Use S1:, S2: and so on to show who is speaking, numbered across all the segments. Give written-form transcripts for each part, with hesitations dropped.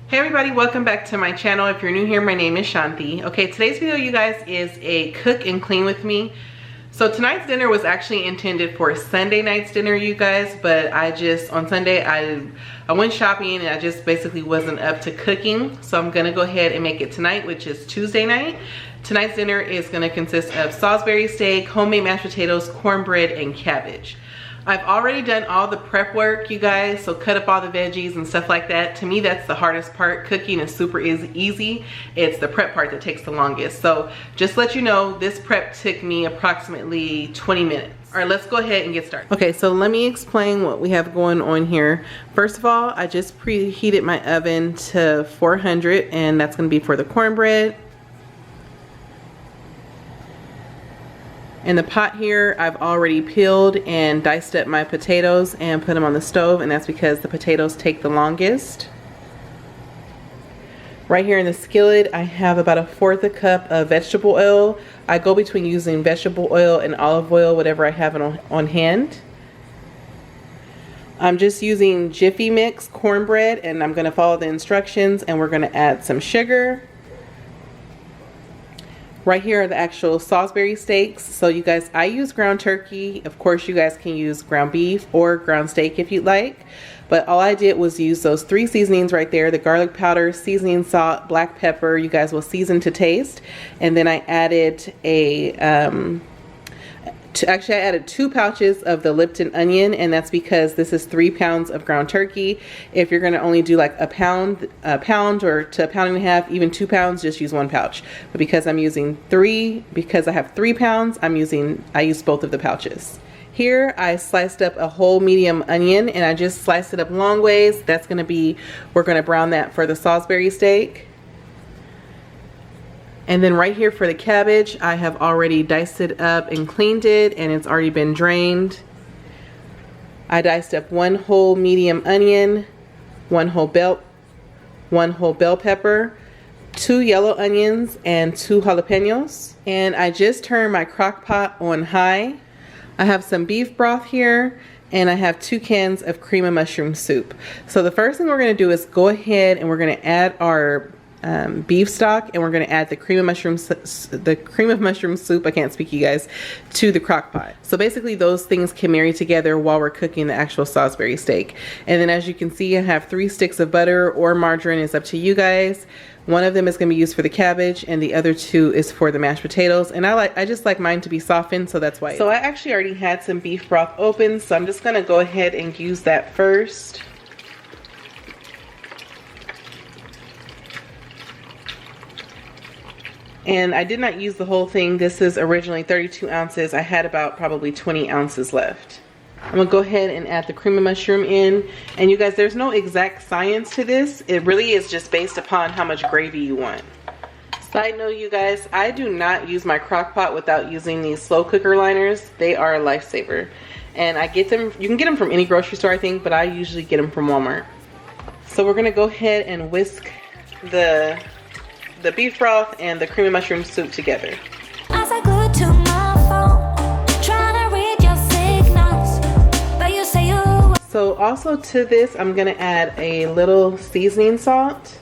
S1: Hey everybody, welcome back to my channel. If you're new here, my name is Shanti. Okay, today's video, you guys, is a cook and clean with me. So tonight's dinner was actually intended for Sunday night's dinner, you guys, but on Sunday, I went shopping and I just basically wasn't up to cooking. So I'm gonna go ahead and make it tonight, which is Tuesday night. Tonight's dinner is gonna consist of Salisbury steak, homemade mashed potatoes, cornbread, and cabbage. I've already done all the prep work, you guys, so cut up all the veggies and stuff like that. To me, that's the hardest part. Cooking is super easy. It's the prep part that takes the longest. So just to let you know, this prep took me approximately 20 minutes. All right, let's go ahead and get started. Okay, so let me explain what we have going on here. First of all, I just preheated my oven to 400, and that's gonna be for the cornbread. In the pot here, I've already peeled and diced up my potatoes and put them on the stove, and that's because the potatoes take the longest. Right here in the skillet, I have about 1/4 cup of vegetable oil. I go between using vegetable oil and olive oil, whatever I have on hand. I'm just using Jiffy Mix cornbread, and I'm gonna follow the instructions, and we're gonna add some sugar. Right here are the actual Salisbury steaks. So you guys, I use ground turkey. Of course, you guys can use ground beef or ground steak if you'd like. But all I did was use those 3 seasonings right there: the garlic powder, seasoning salt, black pepper. You guys will season to taste. And then I added I added 2 pouches of the Lipton onion, and that's because this is 3 pounds of ground turkey. If you're gonna only do like a pound or to 1.5 pounds, even 2 pounds, just use 1 pouch. But because I'm using 3, because I have 3 pounds, I use both of the pouches. Here I sliced up a whole medium onion, and I just sliced it up long ways. That's gonna be, we're gonna brown that for the Salisbury steak. And then right here for the cabbage, I have already diced it up and cleaned it, and it's already been drained. I diced up 1 whole medium onion, 1 whole bell pepper, 2 yellow onions, and 2 jalapenos. And I just turned my crock pot on high. I have some beef broth here, and I have 2 cans of cream of mushroom soup. So the first thing we're gonna do is go ahead and we're gonna add our beef stock, and we're going to add the cream of mushroom soup, I can't speak, you guys, to the crock pot. So basically those things can marry together while we're cooking the actual Salisbury steak. And then as you can see, I have 3 sticks of butter or margarine, is up to you guys. One of them is going to be used for the cabbage, and the other 2 is for the mashed potatoes. And I just like mine to be softened, so that's why. So I actually already had some beef broth open, so I'm just going to go ahead and use that first. And I did not use the whole thing. This is originally 32 ounces. I had about probably 20 ounces left. I'm gonna go ahead and add the cream of mushroom in. And you guys, there's no exact science to this. It really is just based upon how much gravy you want. Side note, you guys, I do not use my crock pot without using these slow cooker liners. They are a lifesaver. And I get them, you can get them from any grocery store, I think, but I usually get them from Walmart. So we're gonna go ahead and whisk the beef broth and the cream of mushroom soup together.
S2: As I glued to my phone, trying to read your signals, but you say you...
S1: So also to this, I'm gonna add a little seasoning salt.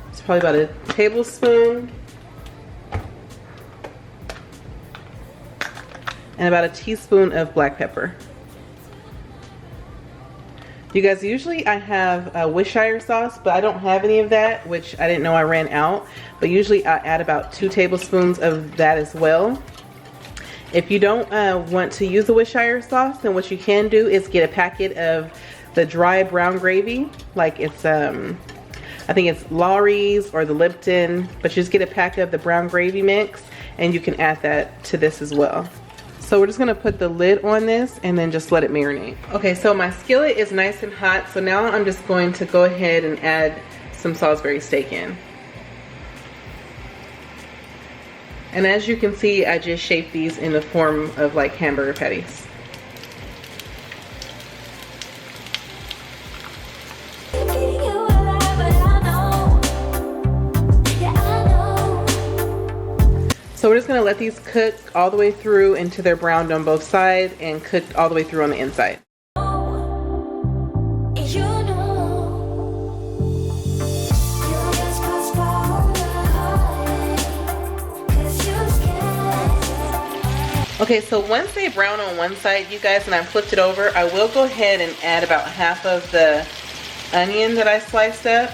S1: It's probably about a tablespoon. And about a teaspoon of black pepper. You guys, usually I have Worcestershire sauce, but I don't have any of that, which I didn't know I ran out. But usually I add about 2 tablespoons of that as well. If you don't want to use the Worcestershire sauce, then what you can do is get a packet of the dry brown gravy. Like it's, I think it's Lawry's or the Lipton, but you just get a pack of the brown gravy mix, and you can add that to this as well. So we're just gonna put the lid on this and then just let it marinate. Okay, so my skillet is nice and hot, so now I'm just going to go ahead and add some Salisbury steak in. And as you can see, I just shaped these in the form of like hamburger patties. So we're just gonna let these cook all the way through until they're browned on both sides and cooked all the way through on the inside.
S2: You
S1: Okay, so once they brown on one side, you guys, and I flipped it over, I will go ahead and add about half of the onion that I sliced up.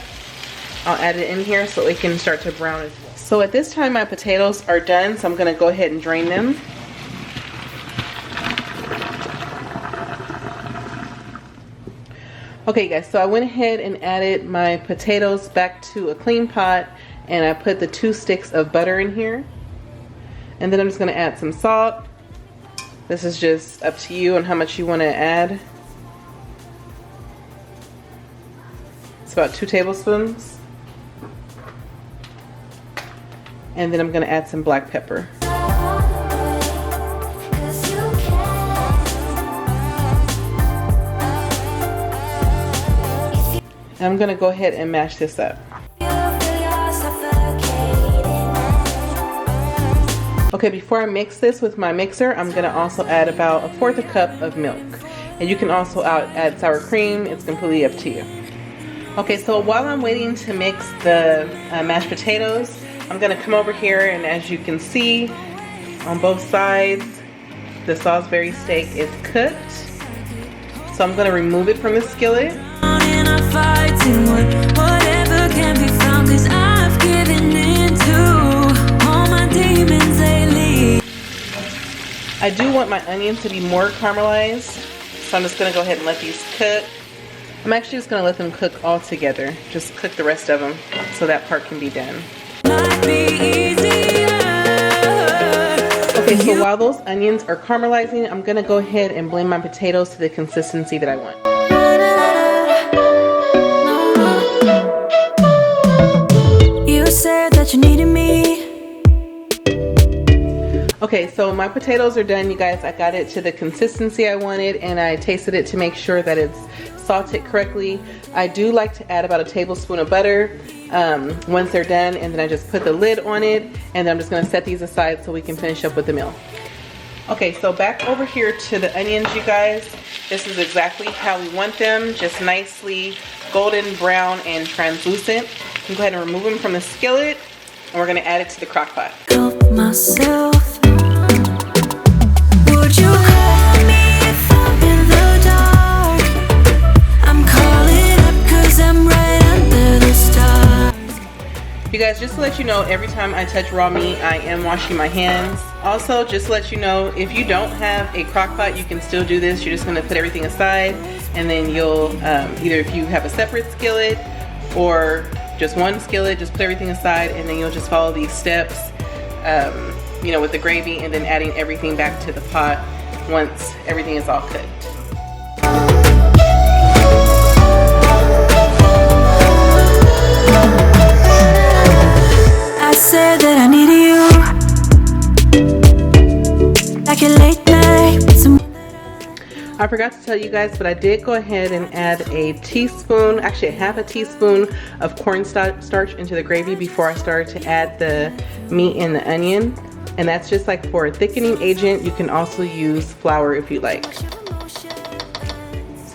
S1: I'll add it in here so it can start to brown as well. So at this time my potatoes are done, so I'm going to go ahead and drain them. Okay guys, so I went ahead and added my potatoes back to a clean pot, and I put the 2 sticks of butter in here. And then I'm just going to add some salt. This is just up to you on how much you want to add. It's about 2 tablespoons. And then I'm going to add some black pepper. And I'm going to go ahead and mash this up. Okay, before I mix this with my mixer, I'm going to also add about 1/4 cup of milk. And you can also add sour cream. It's completely up to you. Okay, so while I'm waiting to mix the mashed potatoes, I'm going to come over here, and as you can see on both sides, the Salisbury steak is cooked. So I'm going to remove it from the skillet. Whatever can be found, 'cause I've given in to all my demons lately. I do want my onions to be more caramelized, so I'm just going to go ahead and let these cook. I'm actually just going to let them cook all together. Just cook the rest of them so that part can be done. Okay, so while those onions are caramelizing, I'm going to go ahead and blend my potatoes to the consistency that I want.
S2: You said that you needed me.
S1: Okay, so my potatoes are done, you guys. I got it to the consistency I wanted, and I tasted it to make sure that it's salted correctly. I do like to add about 1 tablespoon of butter once they're done, and then I just put the lid on it, and then I'm just going to set these aside so we can finish up with the meal. Okay, so back over here to the onions, you guys. This is exactly how we want them, just nicely golden brown and translucent. You can go ahead and remove them from the skillet, and we're going to add it to the crock pot.
S2: Help myself. Would you call me if I'm in the dark? I'm calling up 'cause I'm right under the stars.
S1: You guys, just to let you know, every time I touch raw meat, I am washing my hands. Also, just to let you know, if you don't have a crock pot, you can still do this. You're just going to put everything aside, and then you'll either, if you have a separate skillet or just one skillet, just put everything aside, and then you'll just follow these steps, you know, with the gravy, and then adding everything back to the pot once everything is all cooked.
S2: I said that I needed you. Like a late night.
S1: I forgot to tell you guys, but I did go ahead and add a teaspoon, actually 1/2 teaspoon of cornstarch into the gravy before I started to add the meat and the onion. And that's just like for a thickening agent. You can also use flour if you like. So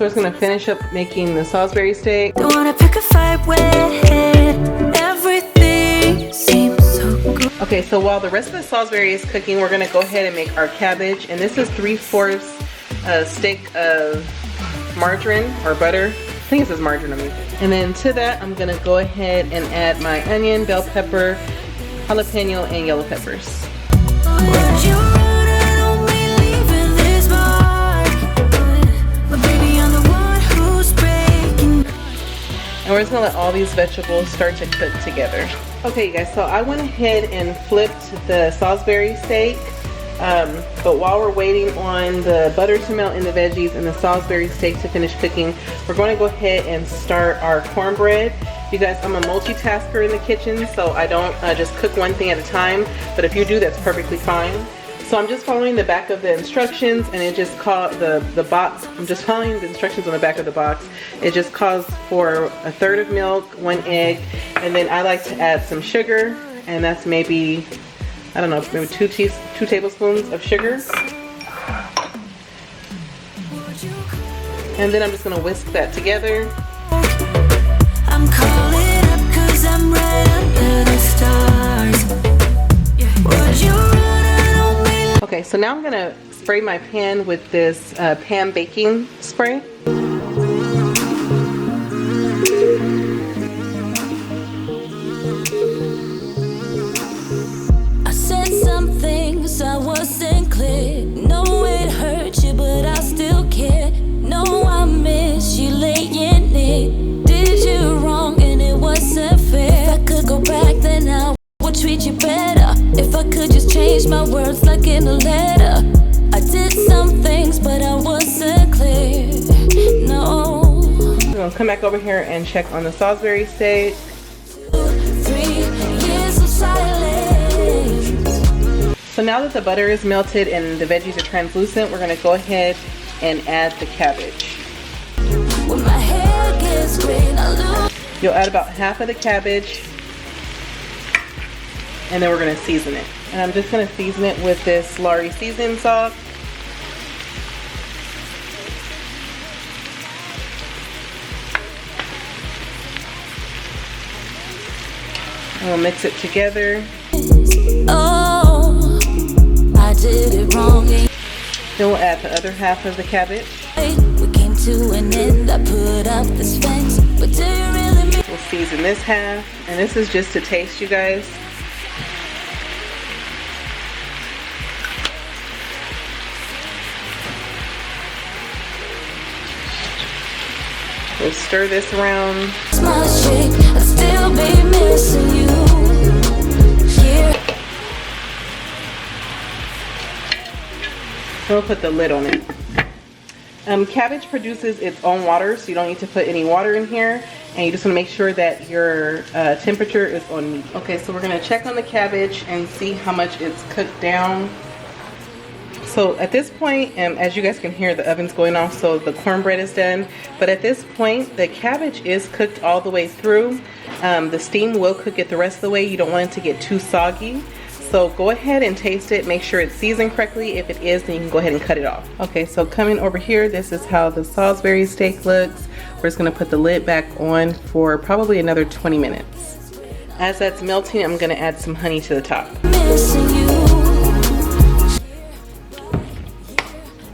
S1: we're just gonna finish up making the Salisbury steak.
S2: Don't wanna pick a fight with everything seems so good.
S1: Okay, so while the rest of the Salisbury is cooking, we're gonna go ahead and make our cabbage. And this is 3/4 stick of margarine or butter. I think it says margarine on it. And then to that, I'm gonna go ahead and add my onion, bell pepper, jalapeno, and yellow peppers.
S2: Would you run on me leaving this mark? But baby, I'm the one who's breaking.
S1: And we're just gonna let all these vegetables start to cook together. Okay, you guys, so I went ahead and flipped the Salisbury steak. But while we're waiting on the butter to melt in the veggies and the Salisbury steak to finish cooking, we're going to go ahead and start our cornbread. You guys, I'm a multitasker in the kitchen, so I don't just cook one thing at a time, but if you do, that's perfectly fine. So I'm just following the back of the instructions, and it just called the box. I'm just following the instructions on the back of the box. It just calls for 1/3 of milk, 1 egg, and then I like to add some sugar, and that's maybe, I don't know, maybe 2 tablespoons of sugar. And then I'm just gonna whisk that together.
S2: I'm calling up 'cause I'm right under the stars. Would you run on me?
S1: Okay, so now I'm gonna spray my pan with this pan baking spray.
S2: I said some things I wasn't clear. No, it hurt you, but I still care. No, I miss you laying near. Did you wrong and it wasn't fair. If I could go back, then I would treat you better. If I could just change my words like in a letter. I did some things, but I wasn't clear. No.
S1: We're gonna come back over here and check on the Salisbury steak.
S2: 3 years of silence.
S1: So now that the butter is melted and the veggies are translucent, we're gonna go ahead and add the cabbage.
S2: When my hair gets green, I lose.
S1: You'll add about half of the cabbage, and then we're gonna season it. And I'm just gonna season it with this Salisbury seasoning salt. And we'll mix it together.
S2: Oh, I did it wrong.
S1: Then we'll add the other half of the cabbage.
S2: We came to an end. I put up this fence, but do you really mean?
S1: We'll season this half, and this is just to taste, you guys. We'll stir this around.
S2: My shake, I'd still be missing you. Yeah.
S1: We'll put the lid on it. Cabbage produces its own water, so you don't need to put any water in here. And you just want to make sure that your temperature is on medium. Okay, so we're going to check on the cabbage and see how much it's cooked down. So at this point, as you guys can hear, the oven's going off, so the cornbread is done. But at this point, the cabbage is cooked all the way through. The steam will cook it the rest of the way. You don't want it to get too soggy. So go ahead and taste it. Make sure it's seasoned correctly. If it is, then you can go ahead and cut it off. Okay, so coming over here, this is how the Salisbury steak looks. We're just gonna put the lid back on for probably another 20 minutes. As that's melting, I'm gonna add some honey to the top.
S2: Missing you.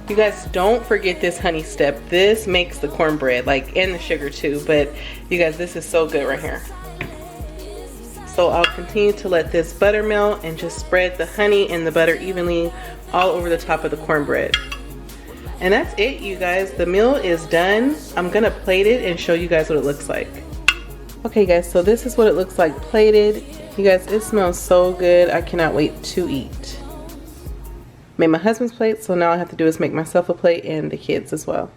S1: You guys, don't forget this honey step. This makes the cornbread, like, and the sugar too. But you guys, this is so good right here. So I'll continue to let this butter melt and just spread the honey and the butter evenly all over the top of the cornbread. And that's it, you guys. The meal is done. I'm gonna plate it and show you guys what it looks like. Okay guys, so this is what it looks like plated. You guys, it smells so good. I cannot wait to eat. Made my husband's plate, so now all I have to do is make myself a plate and the kids as well.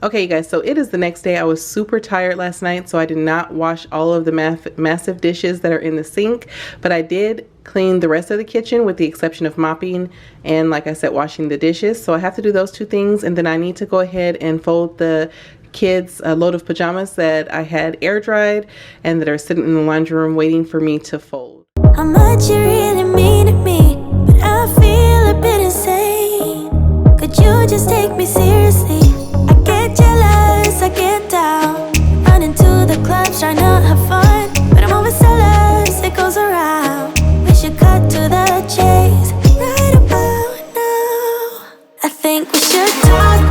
S1: Okay, you guys, so it is the next day. I was super tired last night, so I did not wash all of the massive dishes that are in the sink, but I did clean the rest of the kitchen with the exception of mopping and, like I said, washing the dishes. So I have to do those two things, and then I need to go ahead and fold the kids a load of pajamas that I had air dried and that are sitting in the laundry room waiting for me to fold.
S2: How much you really mean to me, but I feel a bit insane. Could you just take me seriously? I get jealous, I get down. Running to the clubs, trying to have fun, but I'm always jealous, it goes around. We should cut to the chase right about now. I think we should talk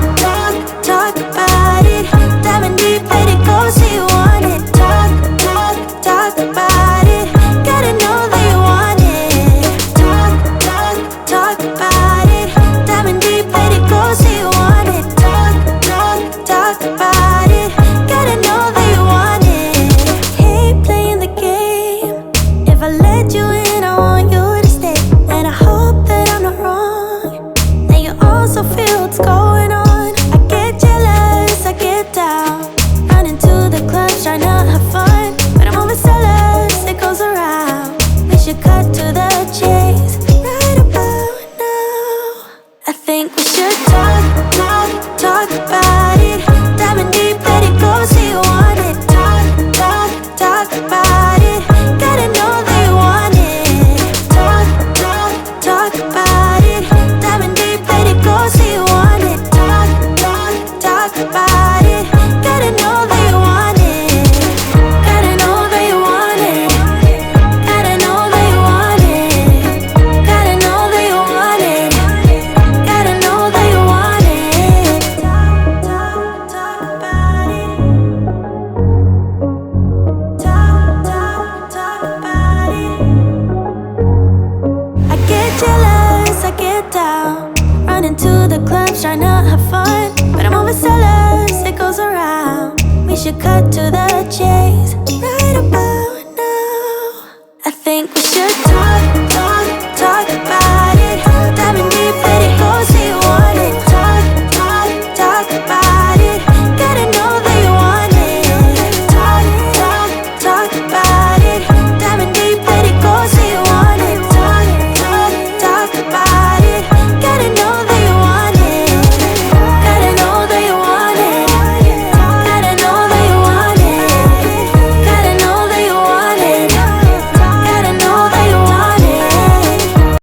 S2: about it. Diving deep, let it go, see you want it. Talk about it. Gotta know that you want it. should cut to the chase. Right about now, I think we should talk about it. Diving deep, let it go, say you want it. Talk about it. Gotta know that you want it. Talk about it. Diving deep, let it go, say you want it. Talk about it. Gotta know that you want it. Gotta know that you want it. Gotta know that you want it. Gotta know that you want it. Gotta know that you want it.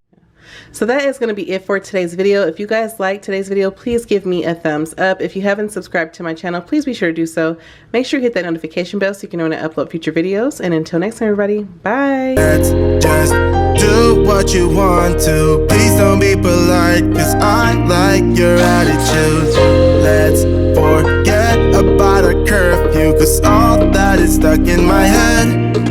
S1: So that is going to be it for today's video. If you guys liked today's video, please give me a thumbs up. If you haven't subscribed to my channel, please be sure to do so. Make sure you hit that notification bell so you can know when I upload future videos. And until next time, everybody, bye.
S3: Let's just do what you want to. Please don't be polite, cause I like your attitude. Let's forget about a curfew, cause all that is stuck in my head.